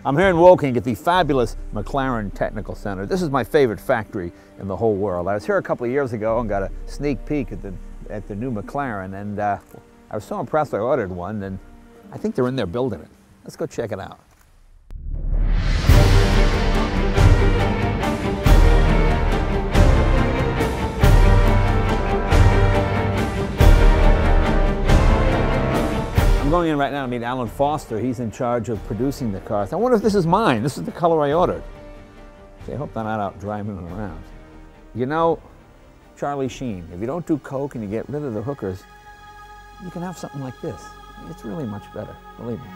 I'm here in Woking at the fabulous Mclaren Technical Center. This is my favorite factory in the whole world. I was here a couple of years ago and got a sneak peek at the new Mclaren, and I was so impressed I ordered one, and I think they're in there building it. Let's go check it out. I'm going in right now to meet Alan Foster. He's in charge of producing the cars. I wonder if this is mine. This is the color I ordered. Okay, I hope I'm not out driving around. You know, Charlie Sheen, if you don't do coke and you get rid of the hookers, you can have something like this. It's really much better, believe me.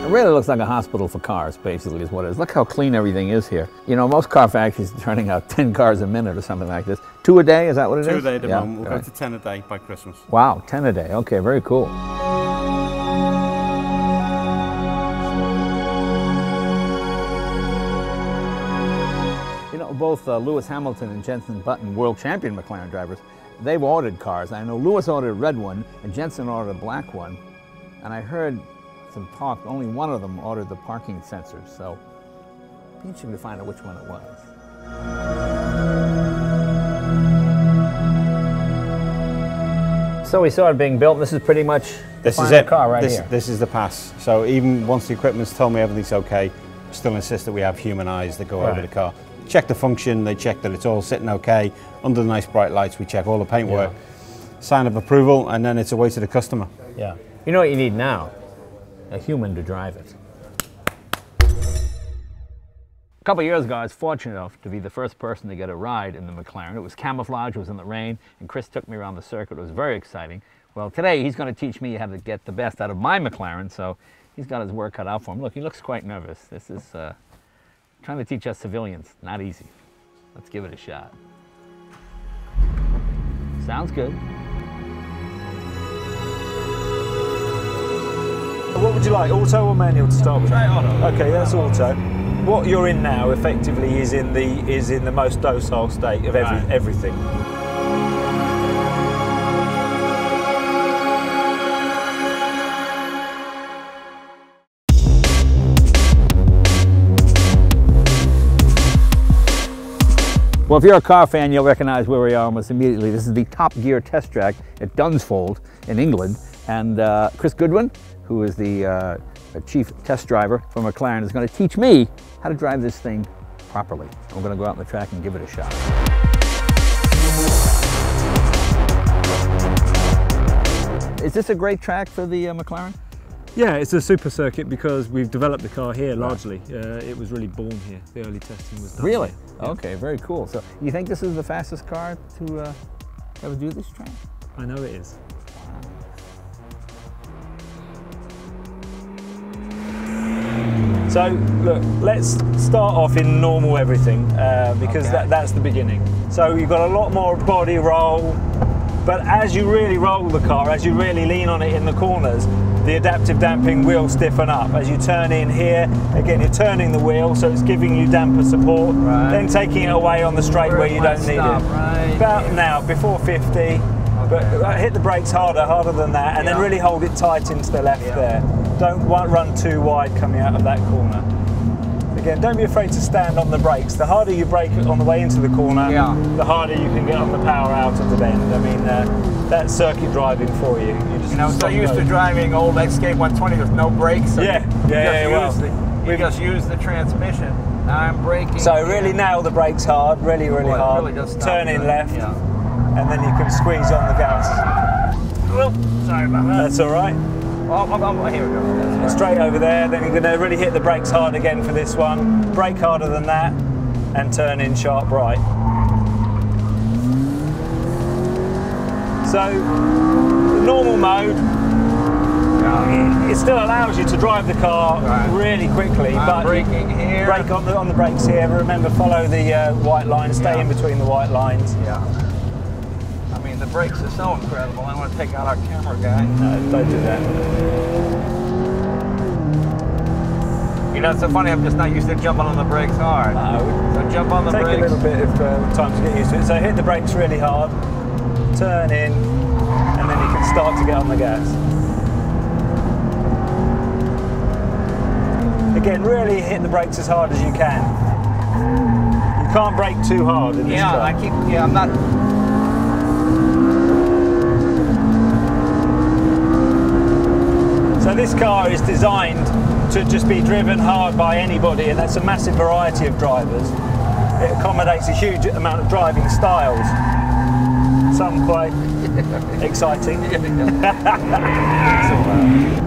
It really looks like a hospital for cars, basically, is what it is. Look how clean everything is here. You know, most car factories are turning out 10 cars a minute or something like this. 2 a day, is that what it is? 2 a day at the moment. We'll go to 10 a day by Christmas. Wow, 10 a day. Okay, very cool. You know, both Lewis Hamilton and Jenson Button, world champion McLaren drivers, they've ordered cars. I know Lewis ordered a red one and Jenson ordered a black one. And I heard some talk, only one of them ordered the parking sensors, so it'd be interesting to find out which one it was. So we saw it being built. This is pretty much the final car right here. This is the pass. So even once the equipment's told me everything's okay, I still insist that we have human eyes that go over the car. Check the function, they check that it's all sitting okay. Under the nice bright lights, we check all the paintwork, sign of approval, and then it's away to the customer. Yeah. You know what you need now? A human to drive it. A couple of years ago, I was fortunate enough to be the first person to get a ride in the McLaren. It was camouflage, it was in the rain, and Chris took me around the circuit. It was very exciting. Well, today he's going to teach me how to get the best out of my McLaren, so he's got his work cut out for him. Look, he looks quite nervous. This is trying to teach us civilians, not easy. Let's give it a shot. Sounds good. What would you like, auto or manual to start with? Try auto. Okay, that's auto. What you're in now, effectively, is in the most docile state of everything. Well, if you're a car fan, you'll recognize where we are almost immediately. This is the Top Gear test track at Dunsfold in England, and Chris Goodwin, who is the chief test driver for McLaren, is going to teach me how to drive this thing properly. I'm going to go out on the track and give it a shot. Is this a great track for the McLaren? Yeah, it's a super circuit because we've developed the car here largely. It was really born here. The early testing was done Really? here. Yeah. Okay, very cool. So you think this is the fastest car to ever do this track? I know it is. So look, let's start off in normal everything because that's the beginning. So you've got a lot more body roll, but as you really roll the car, as you really lean on it in the corners, the adaptive damping will stiffen up. As you turn in here, again, you're turning the wheel, so it's giving you damper support, then taking it away on the straight where you don't need it. About now, before 50, but hit the brakes harder than that, and then really hold it tight into the left there. Don't run too wide coming out of that corner. Again, don't be afraid to stand on the brakes. The harder you brake on the way into the corner, the harder you can get on the power out of the bend. I mean, that's circuit driving for you. You know, so used to driving old Escape 120 with no brakes. So you just use the transmission. Now I'm braking. So really nail the brakes hard, really hard. Really turn in left, and then you can squeeze on the gas. Oops, sorry about that. That's all right. Oh, here we go. Straight over there, then you're going to really hit the brakes hard again for this one. Brake harder than that, and turn in sharp right. So, the normal mode, it still allows you to drive the car really quickly, but braking here. Brake on the brakes here. Remember, follow the white lines. Stay in between the white lines. I mean, the brakes are so incredible. I want to take out our camera guy. No, don't do that. You know, it's so funny, I'm just not used to jumping on the brakes hard. So jump on the Take brakes. a little bit of time to get used to it. So hit the brakes really hard, turn in, and then you can start to get on the gas. Again, really hit the brakes as hard as you can. You can't brake too hard in this car. I'm not. So this car is designed to just be driven hard by anybody, and that's a massive variety of drivers. It accommodates a huge amount of driving styles. Some quite exciting.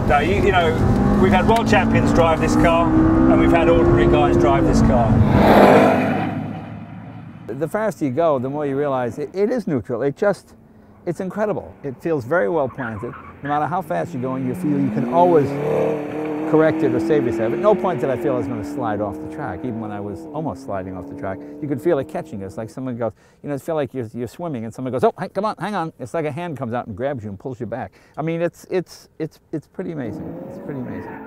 No, you know, we've had world champions drive this car, and we've had ordinary guys drive this car. The faster you go, the more you realize it is neutral. It's incredible. It feels very well planted. No matter how fast you're going, you feel you can always correct it or save yourself. At no point did I feel I was going to slide off the track. Even when I was almost sliding off the track, you could feel it catching us. Like someone goes, you know, it feel like you're swimming, and someone goes, oh, hey, come on, hang on. It's like a hand comes out and grabs you and pulls you back. I mean, it's pretty amazing. It's pretty amazing.